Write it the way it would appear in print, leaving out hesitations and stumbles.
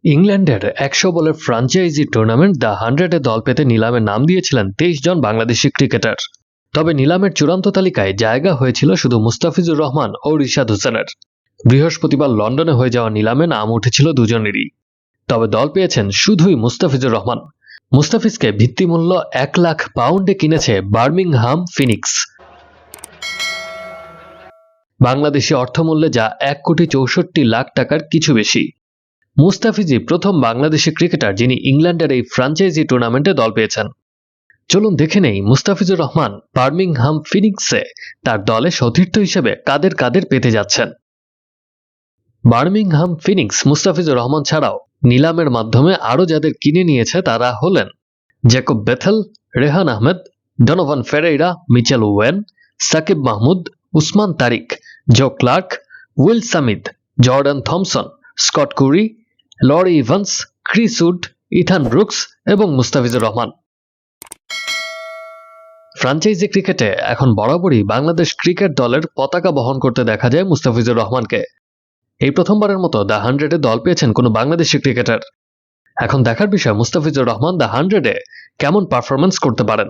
ইংল্যান্ডের ১০০ বলের franchise tournament the 100-এ দল পেতে নিলামে নাম দিয়েছিলেন ২৩ জন বাংলাদেশি ক্রিকেটার। তবে নিলামের চূড়ান্ত তালিকায় জায়গা হয়েছিল শুধু মুস্তাফিজুর রহমান ও রিশাদ হোসেনের। বৃহস্পতিবার লন্ডনে হয়ে যাওয়া নিলামে নাম উঠেছিল দুজনেরই। তবে দল পেয়েছেন শুধুই মুস্তাফিজুর রহমান। মুস্তাফিজকে ভিত্তিমূল্য £১,০০,০০০ কিনেছে বার্মিংহাম ফিনিক্স। বাংলাদেশি অর্থমূল্যে যা £১,৬৪,০০,০০০ কিছু বেশি। মুস্তাফিজই প্রথম বাংলাদেশি ক্রিকেটার যিনি ইংল্যান্ডের এই ফ্র্যাঞ্চাইজি টুর্নামেন্টে দল পেয়েছেন। চলুন দেখে নেই মুস্তাফিজুর রহমান বার্মিংহাম ফিনিক্সে তার দলে সতীর্থ হিসেবে কাদের কাদের পেতে যাচ্ছেন। বার্মিংহাম ফিনিক্স মুস্তাফিজুর রহমান ছাড়াও নিলামের মাধ্যমে আরও যাদের কিনে নিয়েছে তারা হলেন Jacob Bethell, Rehan Ahmed, Donovan Ferreira, Mitchell Owen, Saqib Mahmood, Usman Tariq, Joe Clarke, Will Smeed, Jordan Thompson, Scott Currie, Laurie Evans, Chris Wood, Ethan Brooks এবং মুস্তাফিজুর রহমান। ফ্র্যাঞ্চাইজি ক্রিকেটে এখন বরাবরই বাংলাদেশ ক্রিকেট দলের পতাকা বহন করতে দেখা যায় মুস্তাফিজুর রহমানকে। এই প্রথমবারের মতো দ্য 100-এ দল পেয়েছেন কোনো বাংলাদেশি ক্রিকেটার। এখন দেখার বিষয় মুস্তাফিজুর রহমান দ্য 100-এ কেমন পারফরম্যান্স করতে পারেন।